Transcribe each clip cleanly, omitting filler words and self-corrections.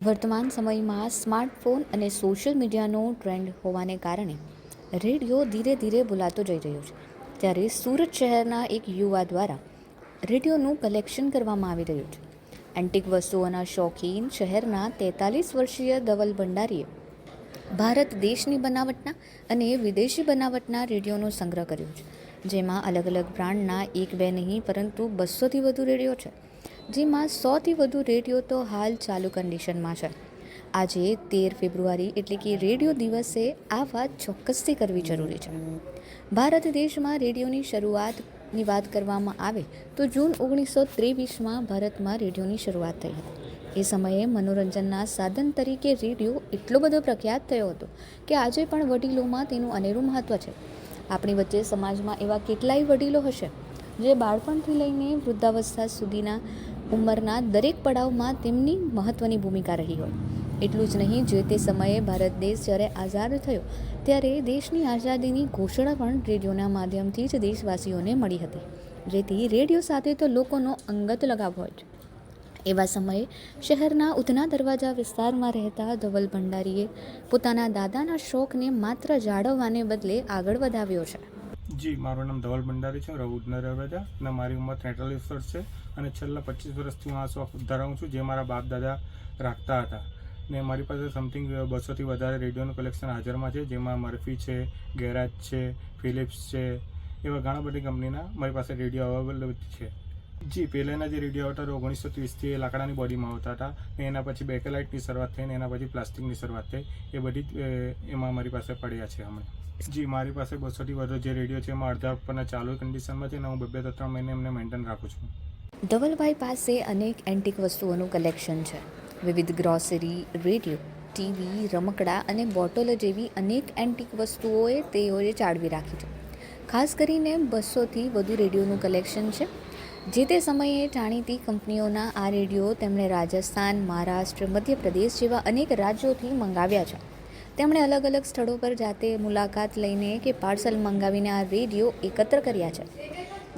વર્તમાન સમયમાં સ્માર્ટફોન અને સોશિયલ મીડિયાનો ટ્રેન્ડ હોવાને કારણે રેડિયો ધીરે ધીરે ભૂલાતો જઈ રહ્યો છે. ત્યારે સુરત શહેરના એક યુવા દ્વારા રેડિયોનું કલેક્શન કરવામાં આવી રહ્યું છે. એન્ટિક વસ્તુઓના શોખીન શહેરના 43 વર્ષીય ધવલ ભંડારીએ ભારત દેશની બનાવટના અને વિદેશી બનાવટના રેડિયોનો સંગ્રહ કર્યો છે. જેમાં અલગ અલગ બ્રાન્ડના એક બે નહીં પરંતુ 200થી વધુ રેડિયો છે. જેમાં 100થી વધુ રેડિયો તો હાલ ચાલુ કન્ડિશનમાં છે. આજે 13 ફેબ્રુઆરી એટલે કે રેડિયો દિવસે આ વાત ચોક્કસથી કરવી જરૂરી છે. ભારત દેશમાં રેડિયોની શરૂઆતની વાત કરવામાં આવે તો જૂન 1923માં ભારતમાં રેડિયોની શરૂઆત થઈ હતી. એ સમયે મનોરંજનના સાધન તરીકે રેડિયો એટલો બધો પ્રખ્યાત થયો હતો કે આજે પણ વડીલોમાં તેનું અનેરું મહત્ત્વ છે. આપણી વચ્ચે સમાજમાં એવા કેટલાય વડીલો હશે જે બાળપણથી લઈને વૃદ્ધાવસ્થા સુધીના ઉંમરના દરેક પડાવમાં તેમની મહત્ત્વની ભૂમિકા રહી હોય. એટલું જ નહીં, જે તે સમયે ભારત દેશ જ્યારે આઝાદ થયો ત્યારે દેશની આઝાદીની ઘોષણા પણ રેડિયોના માધ્યમથી જ દેશવાસીઓને મળી હતી. જેથી રેડિયો સાથે તો લોકોનો અંગત લગાવ હોય છે. એવા સમયે શહેરના ઉધના દરવાજા વિસ્તારમાં રહેતા ધવલ ભંડારીએ પોતાના દાદાના શોખને માત્ર જાળવવાને બદલે આગળ વધાવ્યો છે. જી, મારું નામ ધવલ ભંડારી છે. રહું ઉધના દરવાજા અને મારી ઉંમર 43 વર્ષ છે અને છેલ્લા 25 વર્ષથી હું આ શોખ ધરાવું છું, જે મારા બાપ દાદા રાખતા હતા. ને મારી પાસે સમથિંગ 200થી વધારે રેડિયોનું કલેક્શન હાજરમાં છે, જેમાં મર્ફી છે, ગેરાજ છે, ફિલિપ્સ છે, એવા ઘણા બધી કંપનીના મારી પાસે રેડિયો અવેલેબલ છે. જી, પહેલાંના જે રેડિયો આવતા હતા 1930થી લાકડાની બોડીમાં આવતા હતા ને એના પછી બેકેલાઇટની શરૂઆત થઈ ને એના પછી પ્લાસ્ટિકની શરૂઆત થઈ. એ બધી એમાં મારી પાસે પડ્યા છે હમણાં. જી, મારી પાસે 200થી વધુ જે રેડિયો છે એમાં અડધા ઉપરના ચાલુ કન્ડિશનમાં છે અને હું 2-3 મહિને એમને મેન્ટેન રાખું છું. ધવલભાઈ પાસે અનેક એન્ટિક વસ્તુઓનું કલેક્શન છે. વિવિધ ગ્રોસરી, રેડિયો, ટીવી, રમકડા અને બોટલો જેવી અનેક એન્ટિક વસ્તુઓએ તેઓએ જાળવી રાખી છે. ખાસ કરીને 200થી વધુ રેડિયોનું કલેક્શન છે. જે તે સમયે જાણીતી કંપનીઓના આ રેડિયો તેમણે રાજસ્થાન, મહારાષ્ટ્ર, મધ્યપ્રદેશ જેવા અનેક રાજ્યોથી મંગાવ્યા છે. તેમણે અલગ અલગ સ્થળો પર જાતે મુલાકાત લઈને કે પાર્સલ મંગાવીને આ રેડિયો એકત્ર કર્યા છે.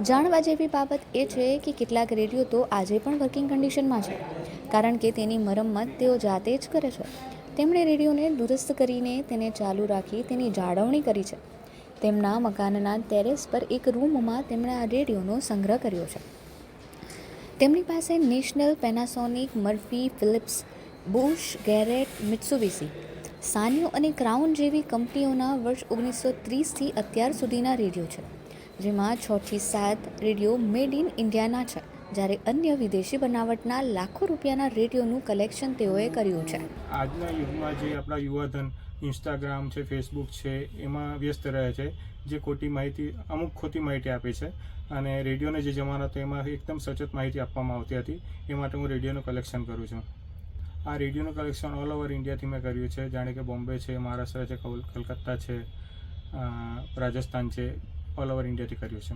જાણવા જેવી બાબત એ છે કે કેટલાક રેડિયો તો આજે પણ વર્કિંગ કન્ડિશનમાં છે, કારણ કે તેની મરમ્મત તેઓ જાતે જ કરે છે. તેમણે રેડિયોને દુરસ્ત કરીને તેને ચાલુ રાખી તેની જાળવણી કરી છે. તેમના મકાનના ટેરેસ પર એક રૂમમાં તેમણે આ રેડિયોનો સંગ્રહ કર્યો છે. તેમની પાસે National, Panasonic, Murphy, Philips, Bush, Garrett, Mitsubishi, Sanyo અને ક્રાઉન જેવી કંપનીઓના વર્ષ 1930થી અત્યાર સુધીના રેડિયો છે. જેમાં 6થી 7 રેડિયો મેડ ઇન ઇન્ડિયાના છે, જ્યારે અન્ય વિદેશી બનાવટના લાખો રૂપિયાના રેડિયોનું કલેક્શન તેઓએ કર્યું છે. આજના યુગમાં જે આપણા યુવાધન ઇન્સ્ટાગ્રામ છે, ફેસબુક છે, એમાં વ્યસ્ત રહે છે, જે અમુક ખોટી માહિતી આપે છે. અને રેડિયોનો જે જમાનો હતો એમાં એકદમ સચોટ માહિતી આપવામાં આવતી હતી. એ માટે હું રેડિયોનું કલેક્શન કરું છું. આ રેડિયોનું કલેક્શન ઓલ ઓવર ઇન્ડિયાથી મેં કર્યું છે. જાણે કે બોમ્બે છે, મહારાષ્ટ્ર છે, કલકત્તા છે, રાજસ્થાન છે, ઓલ ઓવર ઇન્ડિયાથી કર્યું છે.